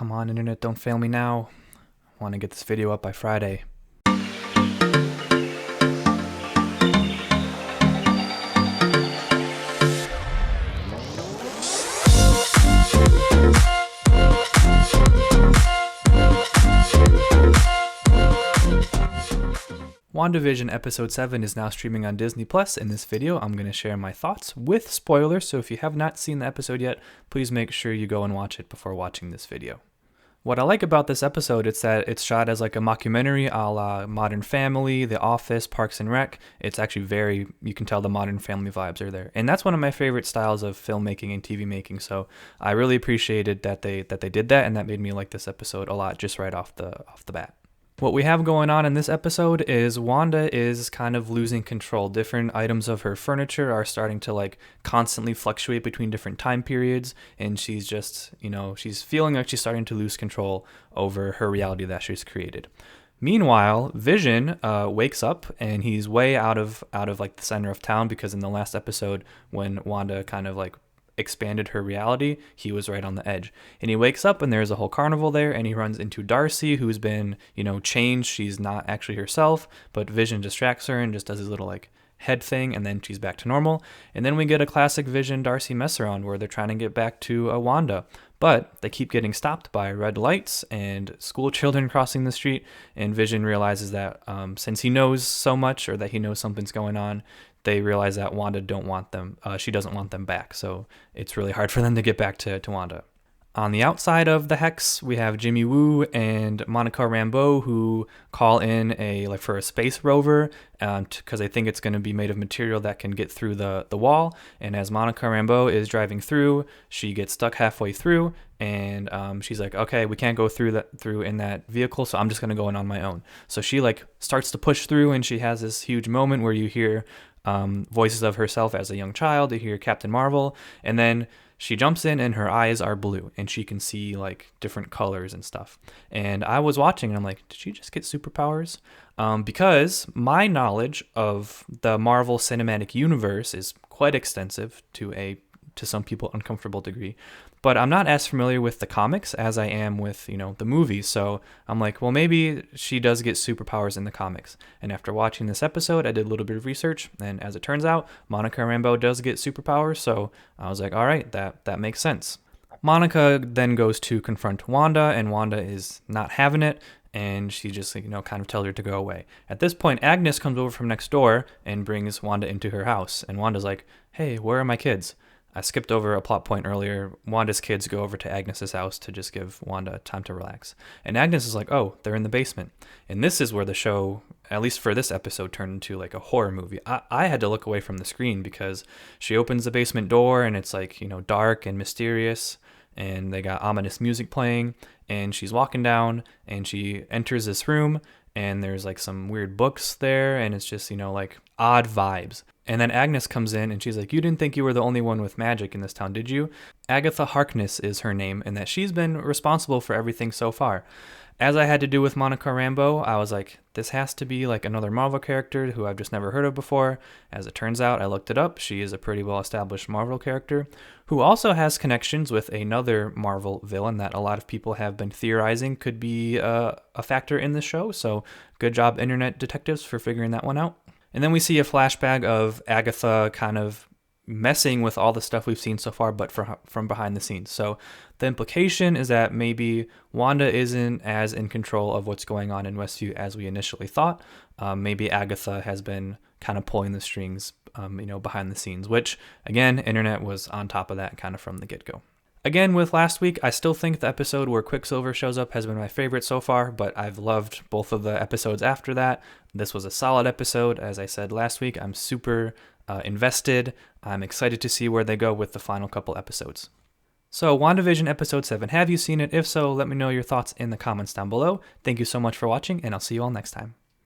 Come on, internet, don't fail me now. I want to get this video up by Friday. Wandavision episode 7 is now streaming on Disney+. In this video, I'm going to share my thoughts with spoilers, so if you have not seen the episode yet, please make sure you go and watch it before watching this video. What I like about this episode is that it's shot as like a mockumentary a la Modern Family, The Office, Parks and Rec. It's actually you can tell the Modern Family vibes are there. And that's one of my favorite styles of filmmaking and TV making, so I really appreciated that they did that, and that made me like this episode a lot just right off the bat. What we have going on in this episode is Wanda is kind of losing control. Different items of her furniture are starting to like constantly fluctuate between different time periods, and she's just, she's feeling like she's starting to lose control over her reality that she's created. Meanwhile, Vision wakes up, and he's way out of like the center of town, because in the last episode when Wanda kind of like expanded her reality, he was right on the edge. And he wakes up and there's a whole carnival there, and he runs into Darcy, who's been, changed. She's not actually herself, but Vision distracts her and just does his little like head thing, and then she's back to normal. And then we get a classic Vision Darcy mess around where they're trying to get back to Wanda, but they keep getting stopped by red lights and school children crossing the street, and Vision realizes that since he knows so much, or that he knows something's going on, they realize that Wanda don't want them. She doesn't want them back, so it's really hard for them to get back to Wanda. On the outside of the Hex, we have Jimmy Woo and Monica Rambeau, who call in for a space rover, because they think it's going to be made of material that can get through the wall. And as Monica Rambeau is driving through, she gets stuck halfway through, and she's like, okay, we can't go through in that vehicle, so I'm just going to go in on my own. So she like starts to push through, and she has this huge moment where you hear voices of herself as a young child. You hear Captain Marvel, and then she jumps in and her eyes are blue, and she can see like different colors and stuff. And I was watching and I'm like, did she just get superpowers? Because my knowledge of the Marvel Cinematic Universe is quite extensive to some people uncomfortable degree, but I'm not as familiar with the comics as I am with, the movies. So I'm like, well, maybe she does get superpowers in the comics. And after watching this episode, I did a little bit of research, and as it turns out, Monica Rambeau does get superpowers. So I was like, all right, that makes sense. Monica then goes to confront Wanda, and Wanda is not having it, and she just, kind of tells her to go away. At this point, Agnes comes over from next door and brings Wanda into her house, and Wanda's like, hey, where are my kids? I skipped over a plot point earlier. Wanda's kids go over to Agnes's house to just give Wanda time to relax. And Agnes is like, oh, they're in the basement. And this is where the show, at least for this episode, turned into like a horror movie. I had to look away from the screen because she opens the basement door and it's like, dark and mysterious, and they got ominous music playing, and she's walking down and she enters this room, and there's like some weird books there, and it's just, like odd vibes. And then Agnes comes in and she's like, you didn't think you were the only one with magic in this town, did you? Agatha Harkness is her name, and that she's been responsible for everything so far. As I had to do with Monica Rambeau, I was like, this has to be like another Marvel character who I've just never heard of before. As it turns out, I looked it up. She is a pretty well-established Marvel character who also has connections with another Marvel villain that a lot of people have been theorizing could be a factor in the show. So good job, internet detectives, for figuring that one out. And then we see a flashback of Agatha kind of messing with all the stuff we've seen so far, but from behind the scenes. So the implication is that maybe Wanda isn't as in control of what's going on in Westview as we initially thought. Maybe Agatha has been kind of pulling the strings, behind the scenes, which, again, internet was on top of that kind of from the get-go. Again, with last week, I still think the episode where Quicksilver shows up has been my favorite so far, but I've loved both of the episodes after that. This was a solid episode. As I said last week, I'm super invested. I'm excited to see where they go with the final couple episodes. So, WandaVision episode 7, have you seen it? If so, let me know your thoughts in the comments down below. Thank you so much for watching, and I'll see you all next time.